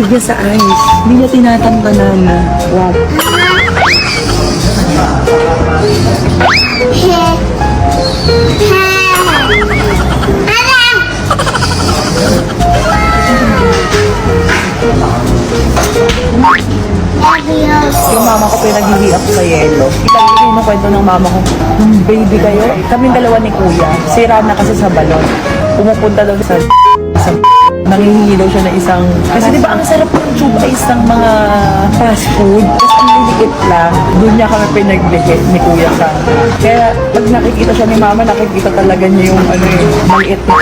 niya sa ice. Hindi niya tinatantanan. What? Yung mama ko pinaghihiap sa yelo. Pinaghihiap mo kwento ng mama ko, baby kayo. Kaming dalawa ni kuya. Sira na kasi sa balon. Pumupunta daw sa nangihingi daw siya ng isang... Kasi di ba ang sarap ng tube ice ng mga fast food? Tapos ang liliit lang. Doon niya kami pinagbigay ni kuya sa... Kaya pag nakikita siya ni mama, nakikita talaga niya yung ano yung maliit na